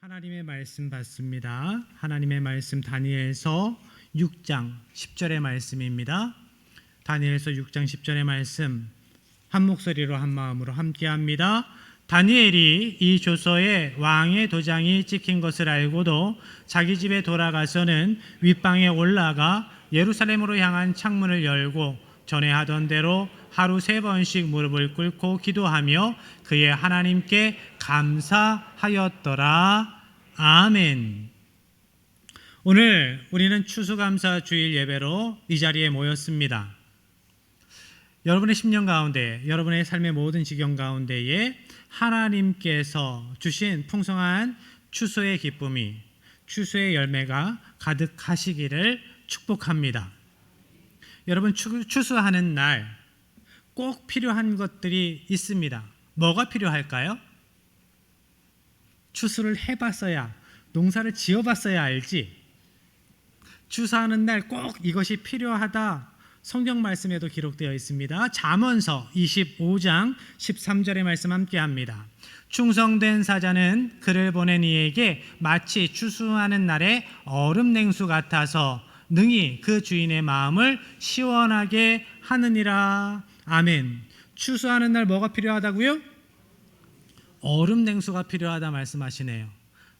하나님의 말씀 받습니다. 하나님의 말씀 다니엘서 6장 10절의 말씀입니다. 다니엘서 6장 10절의 말씀 한 목소리로 한 마음으로 함께합니다. 다니엘이 이 조서에 왕의 도장이 찍힌 것을 알고도 자기 집에 돌아가서는 윗방에 올라가 예루살렘으로 향한 창문을 열고 전에 하던 대로 하루 3번씩 무릎을 꿇고 기도하며 그의 하나님께 감사하였더라. 아멘. 오늘 우리는 추수감사 주일 예배로 이 자리에 모였습니다. 여러분의 10년 가운데, 여러분의 삶의 모든 지경 가운데에 하나님께서 주신 풍성한 추수의 기쁨이, 추수의 열매가 가득하시기를 축복합니다. 여러분, 추수하는 날 꼭 필요한 것들이 있습니다. 뭐가 필요할까요? 추수를 해봤어야, 농사를 지어봤어야 알지. 추수하는 날 꼭 이것이 필요하다. 성경 말씀에도 기록되어 있습니다. 잠언서 25장 13절의 말씀 함께합니다. 충성된 사자는 그를 보낸 이에게 마치 추수하는 날에 얼음 냉수 같아서 능히 그 주인의 마음을 시원하게 하느니라. 아멘. 추수하는 날 뭐가 필요하다고요? 얼음 냉수가 필요하다 말씀하시네요.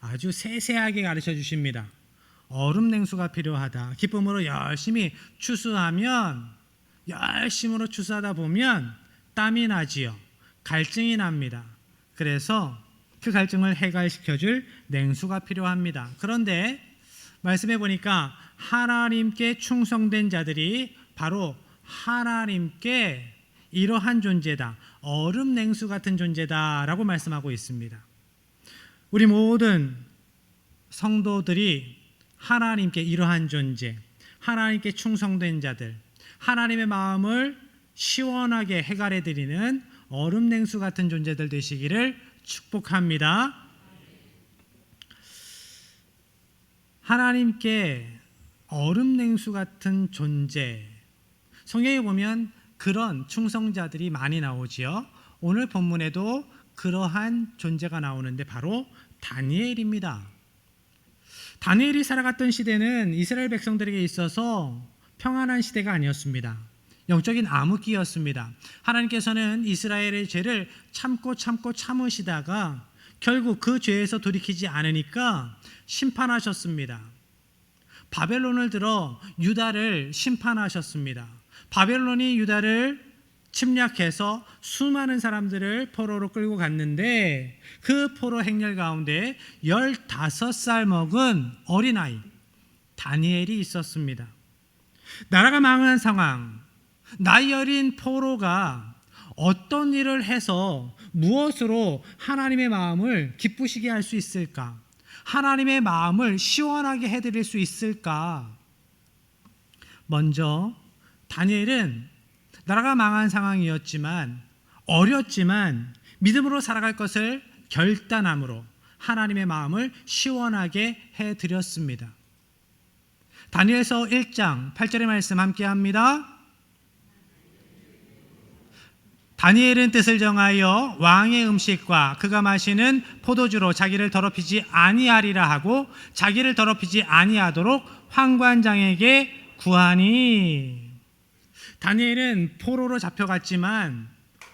아주 세세하게 가르쳐 주십니다. 얼음 냉수가 필요하다. 기쁨으로 열심히 추수하면, 열심으로 추수하다 보면 땀이 나지요. 갈증이 납니다. 그래서 그 갈증을 해갈시켜줄 냉수가 필요합니다. 그런데 말씀해 보니까 하나님께 충성된 자들이 바로 하나님께 이러한 존재다, 얼음 냉수 같은 존재다라고 말씀하고 있습니다. 우리 모든 성도들이 하나님께 이러한 존재, 하나님께 충성된 자들, 하나님의 마음을 시원하게 해갈해 드리는 얼음 냉수 같은 존재들 되시기를 축복합니다. 하나님께 얼음 냉수 같은 존재, 성경에 보면 그런 충성자들이 많이 나오지요. 오늘 본문에도 그러한 존재가 나오는데 바로 다니엘입니다. 다니엘이 살아갔던 시대는 이스라엘 백성들에게 있어서 평안한 시대가 아니었습니다. 영적인 암흑기였습니다. 하나님께서는 이스라엘의 죄를 참고 참으시다가 결국 그 죄에서 돌이키지 않으니까 심판하셨습니다. 바벨론을 들어 유다를 심판하셨습니다. 바벨론이 유다를 침략해서 수많은 사람들을 포로로 끌고 갔는데 그 포로 행렬 가운데 15살 먹은 어린아이 다니엘이 있었습니다. 나라가 망한 상황, 나이 어린 포로가 어떤 일을 해서 무엇으로 하나님의 마음을 기쁘시게 할 수 있을까? 하나님의 마음을 시원하게 해드릴 수 있을까? 먼저 다니엘은 나라가 망한 상황이었지만, 어렸지만 믿음으로 살아갈 것을 결단함으로 하나님의 마음을 시원하게 해드렸습니다. 다니엘서 1장 8절의 말씀 함께합니다. 다니엘은 뜻을 정하여 왕의 음식과 그가 마시는 포도주로 자기를 더럽히지 아니하리라 하고 자기를 더럽히지 아니하도록 환관장에게 구하니. 다니엘은 포로로 잡혀갔지만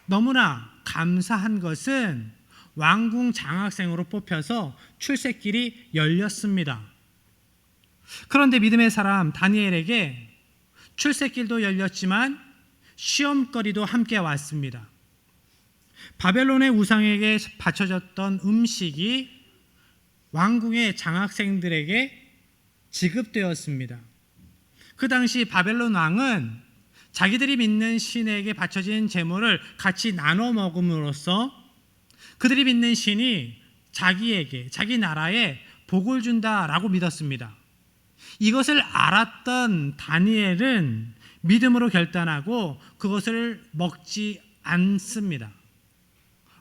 너무나 감사한 것은 왕궁 장학생으로 뽑혀서 출세길이 열렸습니다. 그런데 믿음의 사람 다니엘에게 출세길도 열렸지만 시험거리도 함께 왔습니다. 바벨론의 우상에게 바쳐졌던 음식이 왕궁의 장학생들에게 지급되었습니다. 그 당시 바벨론 왕은 자기들이 믿는 신에게 바쳐진 재물을 같이 나눠 먹음으로써 그들이 믿는 신이 자기에게, 자기 나라에 복을 준다라고 믿었습니다. 이것을 알았던 다니엘은 믿음으로 결단하고 그것을 먹지 않습니다.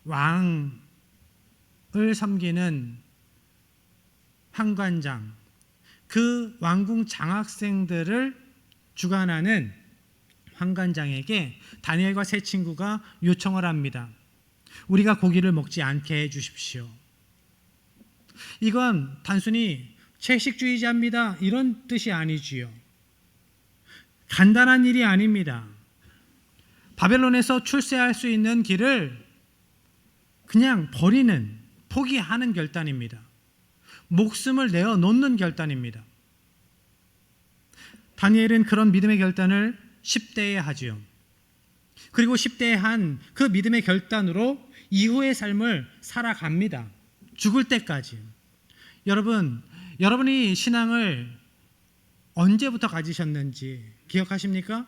왕을 섬기는 환관장, 그 왕궁 장학생들을 주관하는 환관장에게 다니엘과 세 친구가 요청을 합니다. 우리가 고기를 먹지 않게 해 주십시오. 이건 단순히 채식주의자입니다 이런 뜻이 아니지요. 간단한 일이 아닙니다. 바벨론에서 출세할 수 있는 길을 그냥 버리는, 포기하는 결단입니다. 목숨을 내어 놓는 결단입니다. 다니엘은 그런 믿음의 결단을 10대에 하지요. 그리고 10대에 한 그 믿음의 결단으로 이후의 삶을 살아갑니다. 죽을 때까지. 여러분이 신앙을 언제부터 가지셨는지 기억하십니까?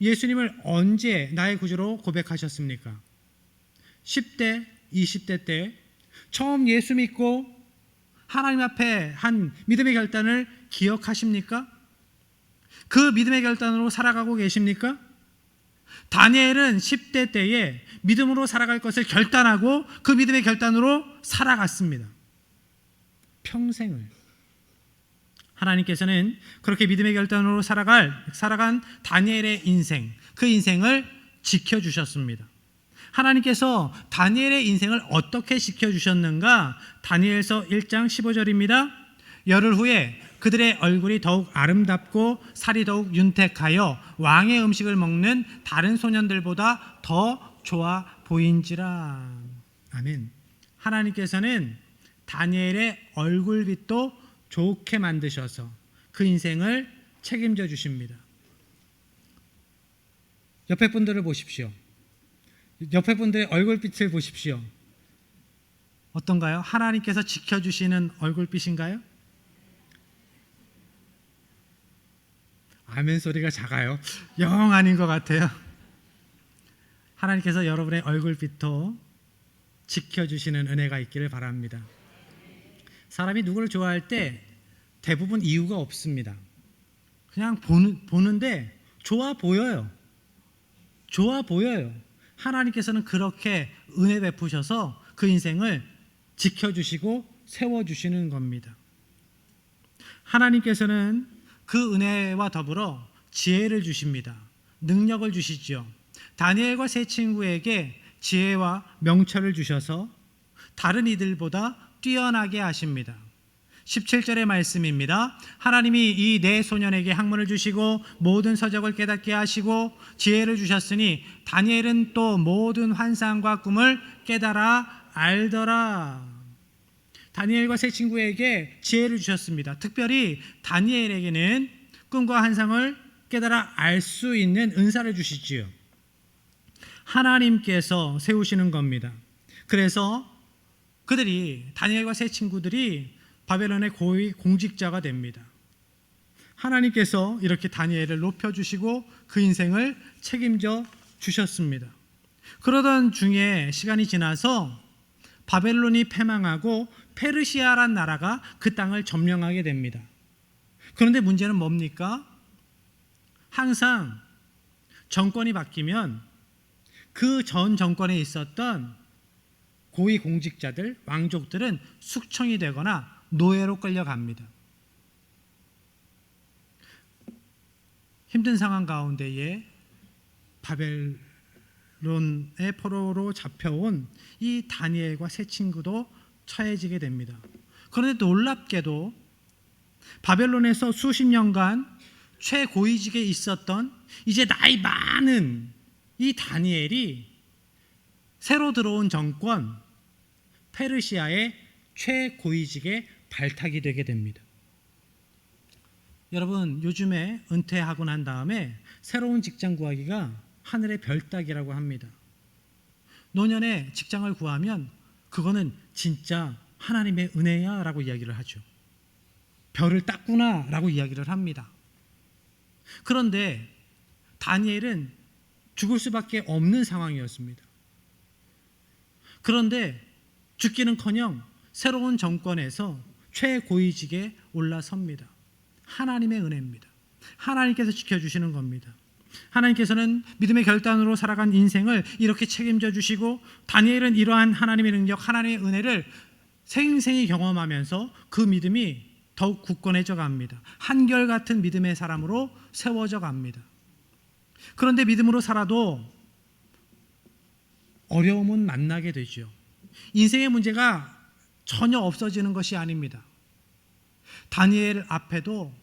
예수님을 언제 나의 구주로 고백하셨습니까? 10대, 20대 때 처음 예수 믿고 하나님 앞에 한 믿음의 결단을 기억하십니까? 그 믿음의 결단으로 살아가고 계십니까? 다니엘은 10대 때에 믿음으로 살아갈 것을 결단하고 그 믿음의 결단으로 살아갔습니다. 평생을. 하나님께서는 그렇게 믿음의 결단으로 살아간 다니엘의 인생, 그 인생을 지켜주셨습니다. 하나님께서 다니엘의 인생을 어떻게 지켜주셨는가? 다니엘서 1장 15절입니다. 열흘 후에 그들의 얼굴이 더욱 아름답고 살이 더욱 윤택하여 왕의 음식을 먹는 다른 소년들보다 더 좋아 보인지라. 아멘. 하나님께서는 다니엘의 얼굴빛도 좋게 만드셔서 그 인생을 책임져 주십니다. 옆에 분들을 보십시오. 옆에 분들의 얼굴빛을 보십시오. 어떤가요? 하나님께서 지켜주시는 얼굴빛인가요? 아멘 소리가 작아요. 영 아닌 것 같아요. 하나님께서 여러분의 얼굴빛도 지켜주시는 은혜가 있기를 바랍니다. 사람이 누구를 좋아할 때 대부분 이유가 없습니다. 그냥 보는데 좋아 보여요. 좋아 보여요. 하나님께서는 그렇게 은혜 베푸셔서 그 인생을 지켜주시고 세워주시는 겁니다. 하나님께서는 그 은혜와 더불어 지혜를 주십니다. 능력을 주시죠. 다니엘과 세 친구에게 지혜와 명철을 주셔서 다른 이들보다 뛰어나게 하십니다. 17절의 말씀입니다. 하나님이 이 네 소년에게 학문을 주시고 모든 서적을 깨닫게 하시고 지혜를 주셨으니 다니엘은 또 모든 환상과 꿈을 깨달아 알더라. 다니엘과 세 친구에게 지혜를 주셨습니다. 특별히 다니엘에게는 꿈과 환상을 깨달아 알 수 있는 은사를 주시지요. 하나님께서 세우시는 겁니다. 그래서 다니엘과 세 친구들이 바벨론의 고위 공직자가 됩니다. 하나님께서 이렇게 다니엘을 높여주시고 그 인생을 책임져 주셨습니다. 그러던 중에 시간이 지나서 바벨론이 패망하고 페르시아란 나라가 그 땅을 점령하게 됩니다. 그런데 문제는 뭡니까? 항상 정권이 바뀌면 그 전 정권에 있었던 고위 공직자들, 왕족들은 숙청이 되거나 노예로 끌려갑니다. 힘든 상황 가운데에 바벨론의 포로로 잡혀온 이 다니엘과 세 친구도 처해지게 됩니다. 그런데 놀랍게도 바벨론에서 수십 년간 최고위직에 있었던 이제 나이 많은 이 다니엘이 새로 들어온 정권 페르시아의 최고위직에 발탁이 되게 됩니다. 여러분, 요즘에 은퇴하고 난 다음에 새로운 직장 구하기가 하늘의 별 따기라고 합니다. 노년에 직장을 구하면 그거는 진짜 하나님의 은혜야 라고 이야기를 하죠. 별을 땄구나 라고 이야기를 합니다. 그런데 다니엘은 죽을 수밖에 없는 상황이었습니다. 그런데 죽기는커녕 새로운 정권에서 최고위직에 올라섭니다. 하나님의 은혜입니다. 하나님께서 지켜주시는 겁니다. 하나님께서는 믿음의 결단으로 살아간 인생을 이렇게 책임져 주시고 다니엘은 이러한 하나님의 능력, 하나님의 은혜를 생생히 경험하면서 그 믿음이 더욱 굳건해져 갑니다. 한결같은 믿음의 사람으로 세워져 갑니다. 그런데 믿음으로 살아도 어려움은 만나게 되죠. 인생의 문제가 전혀 없어지는 것이 아닙니다. 다니엘 앞에도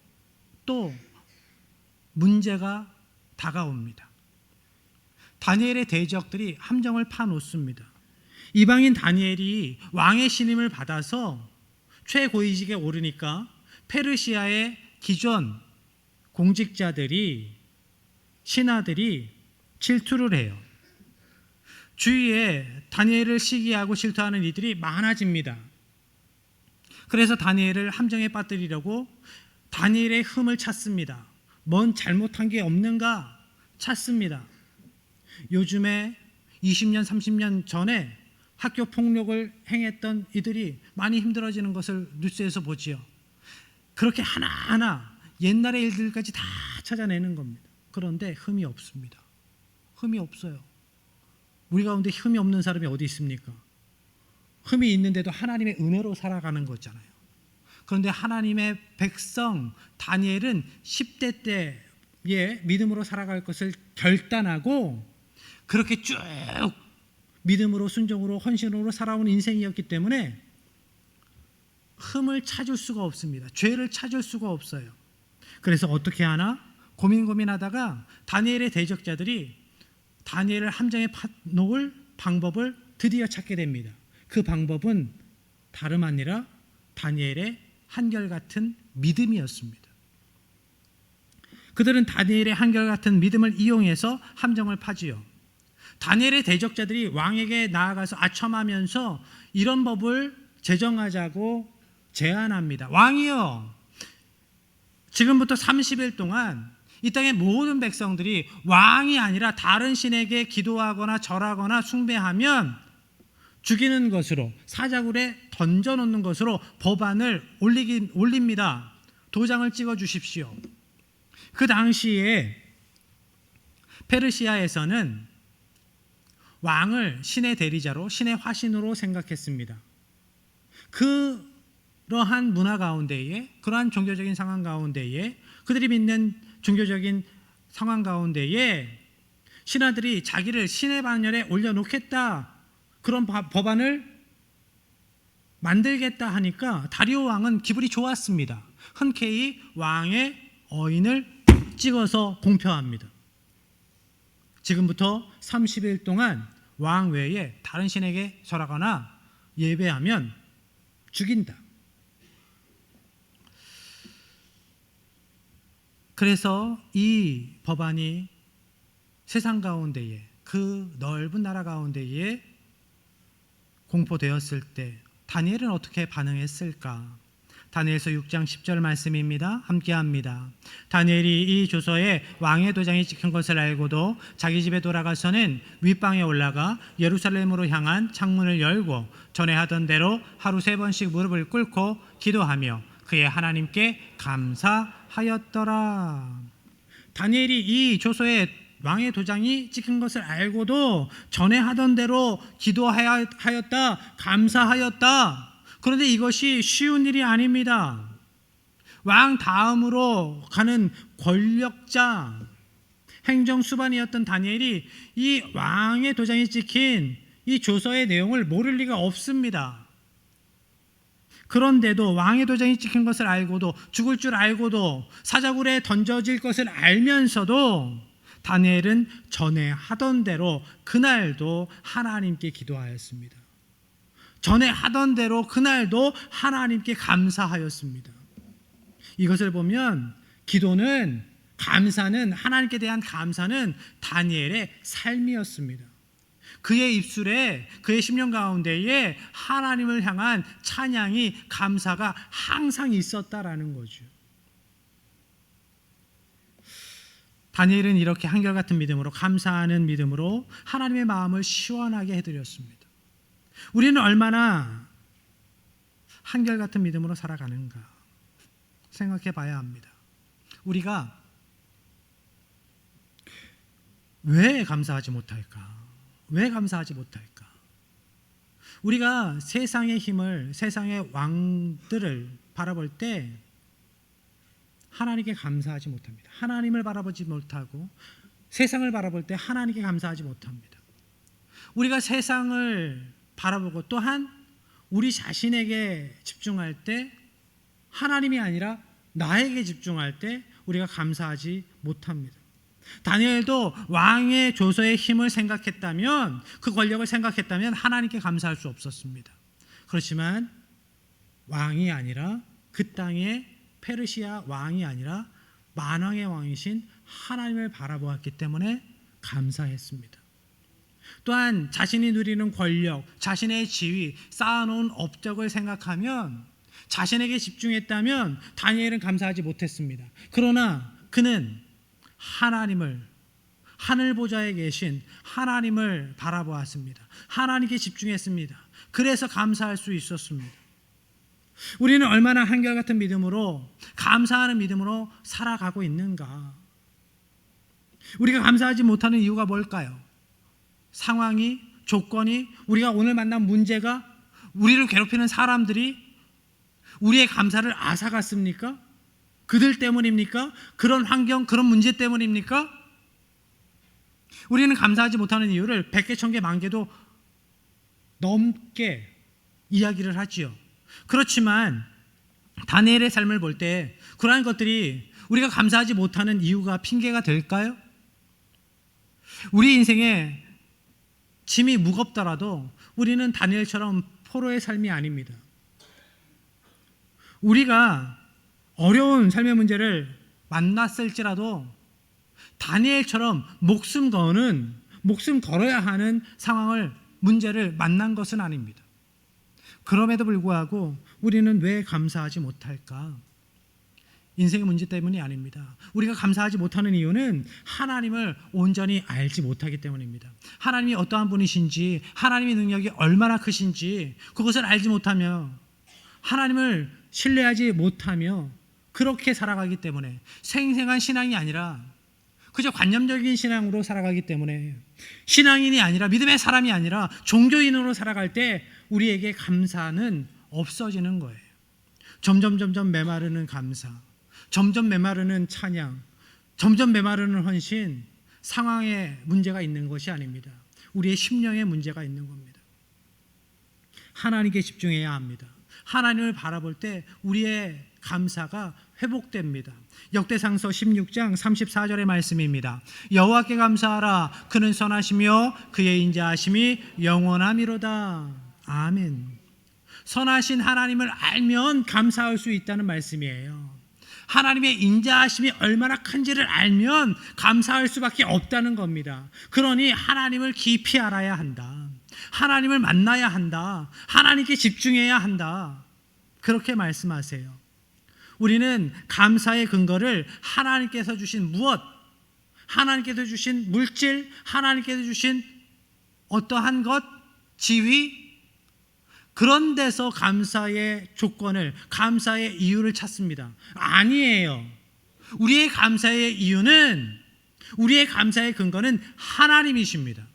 또 문제가 다가옵니다. 다니엘의 대적들이 함정을 파놓습니다. 이방인 다니엘이 왕의 신임을 받아서 최고위직에 오르니까 페르시아의 기존 공직자들이, 신하들이 질투를 해요. 주위에 다니엘을 시기하고 질투하는 이들이 많아집니다. 그래서 다니엘을 함정에 빠뜨리려고 다니엘의 흠을 찾습니다. 뭔 잘못한 게 없는가 찾습니다. 요즘에 20년, 30년 전에 학교 폭력을 행했던 이들이 많이 힘들어지는 것을 뉴스에서 보지요. 그렇게 하나하나 옛날의 일들까지 다 찾아내는 겁니다. 그런데 흠이 없습니다. 흠이 없어요. 우리 가운데 흠이 없는 사람이 어디 있습니까? 흠이 있는데도 하나님의 은혜로 살아가는 거잖아요. 그런데 하나님의 백성 다니엘은 10대 때에 믿음으로 살아갈 것을 결단하고 그렇게 쭉 믿음으로 순종으로 헌신으로 살아온 인생이었기 때문에 흠을 찾을 수가 없습니다. 죄를 찾을 수가 없어요. 그래서 어떻게 하나 고민하다가 다니엘의 대적자들이 다니엘을 함정에 놓을 방법을 드디어 찾게 됩니다. 그 방법은 다름 아니라 다니엘의 한결같은 믿음이었습니다. 그들은 다니엘의 한결같은 믿음을 이용해서 함정을 파지요. 다니엘의 대적자들이 왕에게 나아가서 아첨하면서 이런 법을 제정하자고 제안합니다. 왕이여, 지금부터 30일 동안 이 땅의 모든 백성들이 왕이 아니라 다른 신에게 기도하거나 절하거나 숭배하면 죽이는 것으로, 사자굴에 던져놓는 것으로 법안을 올립니다. 도장을 찍어 주십시오. 그 당시에 페르시아에서는 왕을 신의 대리자로, 신의 화신으로 생각했습니다. 그러한 문화 가운데에, 그러한 종교적인 상황 가운데에, 그들이 믿는 종교적인 상황 가운데에 신하들이 자기를 신의 반열에 올려놓겠다, 그런 법안을 만들겠다 하니까 다리오 왕은 기분이 좋았습니다. 흔쾌히 왕의 어인을 찍어서 공표합니다. 지금부터 30일 동안 왕 외에 다른 신에게 절하거나 예배하면 죽인다. 그래서 이 법안이 세상 가운데에, 그 넓은 나라 가운데에 공포되었을 때 다니엘은 어떻게 반응했을까? 다니엘서 6장 10절 말씀입니다. 함께합니다. 다니엘이 이 조서에 왕의 도장이 찍힌 것을 알고도 자기 집에 돌아가서는 윗방에 올라가 예루살렘으로 향한 창문을 열고 전에 하던 대로 하루 3번씩 무릎을 꿇고 기도하며 그의 하나님께 감사하였더라. 다니엘이 이 조서에 왕의 도장이 찍힌 것을 알고도 전에 하던 대로 기도하였다, 감사하였다. 그런데 이것이 쉬운 일이 아닙니다. 왕 다음으로 가는 권력자, 행정수반이었던 다니엘이 이 왕의 도장이 찍힌 이 조서의 내용을 모를 리가 없습니다. 그런데도 왕의 도장이 찍힌 것을 알고도, 죽을 줄 알고도, 사자굴에 던져질 것을 알면서도 다니엘은 전에 하던 대로 그날도 하나님께 기도하였습니다. 전에 하던 대로 그날도 하나님께 감사하였습니다. 이것을 보면 기도는, 감사는, 하나님께 대한 감사는 다니엘의 삶이었습니다. 그의 입술에, 그의 심령 가운데에 하나님을 향한 찬양이, 감사가 항상 있었다라는 거죠. 다니엘은 이렇게 한결같은 믿음으로, 감사하는 믿음으로 하나님의 마음을 시원하게 해드렸습니다. 우리는 얼마나 한결같은 믿음으로 살아가는가 생각해 봐야 합니다. 우리가 왜 감사하지 못할까? 왜 감사하지 못할까? 우리가 세상의 힘을, 세상의 왕들을 바라볼 때 하나님께 감사하지 못합니다. 하나님을 바라보지 못하고 세상을 바라볼 때 하나님께 감사하지 못합니다. 우리가 세상을 바라보고 또한 우리 자신에게 집중할 때, 하나님이 아니라 나에게 집중할 때 우리가 감사하지 못합니다. 다니엘도 왕의 조서의 힘을 생각했다면, 그 권력을 생각했다면 하나님께 감사할 수 없었습니다. 그렇지만 왕이 아니라, 그 땅의 페르시아 왕이 아니라 만왕의 왕이신 하나님을 바라보았기 때문에 감사했습니다. 또한 자신이 누리는 권력, 자신의 지위, 쌓아놓은 업적을 생각하면, 자신에게 집중했다면 다니엘은 감사하지 못했습니다. 그러나 그는 하나님을, 하늘 보좌에 계신 하나님을 바라보았습니다. 하나님께 집중했습니다. 그래서 감사할 수 있었습니다. 우리는 얼마나 한결같은 믿음으로, 감사하는 믿음으로 살아가고 있는가? 우리가 감사하지 못하는 이유가 뭘까요? 상황이, 조건이, 우리가 오늘 만난 문제가, 우리를 괴롭히는 사람들이 우리의 감사를 앗아갔습니까? 그들 때문입니까? 그런 환경, 그런 문제 때문입니까? 우리는 감사하지 못하는 이유를 100개, 1000개, 10,000개도 넘게 이야기를 하지요. 그렇지만 다니엘의 삶을 볼 때 그러한 것들이 우리가 감사하지 못하는 이유가 핑계가 될까요? 우리 인생에 짐이 무겁더라도 우리는 다니엘처럼 포로의 삶이 아닙니다. 우리가 어려운 삶의 문제를 만났을지라도 다니엘처럼 목숨 걸어야 하는 상황을, 문제를 만난 것은 아닙니다. 그럼에도 불구하고 우리는 왜 감사하지 못할까? 인생의 문제 때문이 아닙니다. 우리가 감사하지 못하는 이유는 하나님을 온전히 알지 못하기 때문입니다. 하나님이 어떠한 분이신지, 하나님의 능력이 얼마나 크신지 그것을 알지 못하며, 하나님을 신뢰하지 못하며 그렇게 살아가기 때문에, 생생한 신앙이 아니라 그저 관념적인 신앙으로 살아가기 때문에, 신앙인이 아니라, 믿음의 사람이 아니라 종교인으로 살아갈 때 우리에게 감사는 없어지는 거예요. 점점 메마르는 감사, 점점 메마르는 찬양, 점점 메마르는 헌신, 상황에 문제가 있는 것이 아닙니다. 우리의 심령에 문제가 있는 겁니다. 하나님께 집중해야 합니다. 하나님을 바라볼 때 우리의 감사가 회복됩니다. 역대상서 16장 34절의 말씀입니다. 여호와께 감사하라. 그는 선하시며 그의 인자하심이 영원함이로다. 아멘. 선하신 하나님을 알면 감사할 수 있다는 말씀이에요. 하나님의 인자하심이 얼마나 큰지를 알면 감사할 수밖에 없다는 겁니다. 그러니 하나님을 깊이 알아야 한다. 하나님을 만나야 한다. 하나님께 집중해야 한다. 그렇게 말씀하세요. 우리는 감사의 근거를 하나님께서 주신 무엇, 하나님께서 주신 물질, 하나님께서 주신 어떠한 것, 지위, 그런 데서 감사의 조건을, 감사의 이유를 찾습니다. 아니에요. 우리의 감사의 이유는, 우리의 감사의 근거는 하나님이십니다.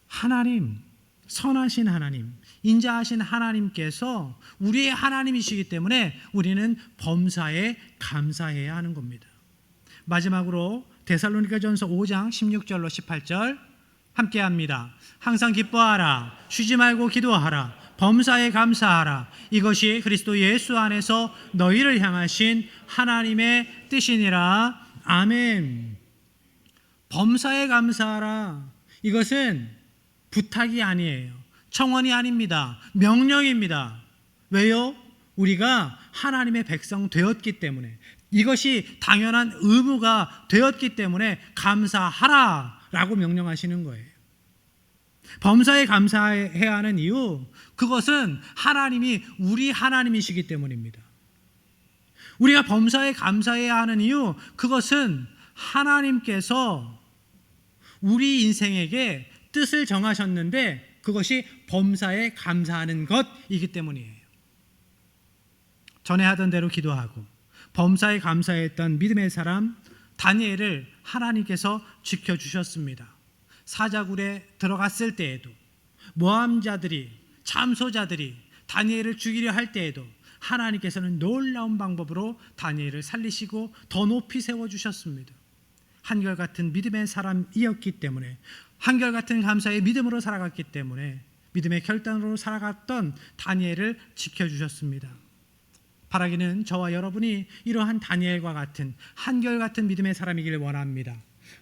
하나님, 선하신 하나님, 인자하신 하나님께서 우리의 하나님이시기 때문에 우리는 범사에 감사해야 하는 겁니다. 마지막으로 데살로니가전서 5장 16절로 18절 함께 합니다. 항상 기뻐하라. 쉬지 말고 기도하라. 범사에 감사하라. 이것이 그리스도 예수 안에서 너희를 향하신 하나님의 뜻이니라. 아멘. 범사에 감사하라. 이것은 부탁이 아니에요. 청원이 아닙니다. 명령입니다. 왜요? 우리가 하나님의 백성 되었기 때문에, 이것이 당연한 의무가 되었기 때문에 감사하라 라고 명령하시는 거예요. 범사에 감사해야 하는 이유, 그것은 하나님이 우리 하나님이시기 때문입니다. 우리가 범사에 감사해야 하는 이유, 그것은 하나님께서 우리 인생에게 뜻을 정하셨는데 그것이 범사에 감사하는 것이기 때문이에요. 전에 하던 대로 기도하고 범사에 감사했던 믿음의 사람 다니엘을 하나님께서 지켜주셨습니다. 사자굴에 들어갔을 때에도, 모함자들이, 참소자들이 다니엘을 죽이려 할 때에도 하나님께서는 놀라운 방법으로 다니엘을 살리시고 더 높이 세워주셨습니다. 한결같은 믿음의 사람이었기 때문에, 한결같은 감사의 믿음으로 살아갔기 때문에 믿음의 결단으로 살아갔던 다니엘을 지켜주셨습니다. 바라기는 저와 여러분이 이러한 다니엘과 같은 한결같은 믿음의 사람이길 원합니다.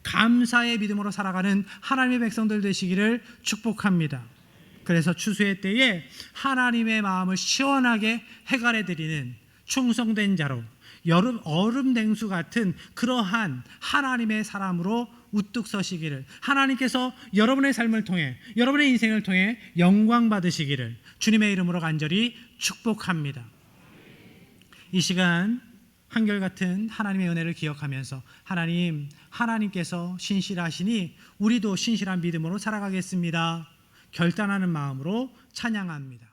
감사의 믿음으로 살아가는 하나님의 백성들 되시기를 축복합니다. 그래서 추수의 때에 하나님의 마음을 시원하게 해갈해 드리는 충성된 자로 얼음 냉수 같은 그러한 하나님의 사람으로 우뚝 서시기를, 하나님께서 여러분의 삶을 통해, 여러분의 인생을 통해 영광 받으시기를 주님의 이름으로 간절히 축복합니다. 이 시간 한결같은 하나님의 은혜를 기억하면서 하나님께서 신실하시니 우리도 신실한 믿음으로 살아가겠습니다. 결단하는 마음으로 찬양합니다.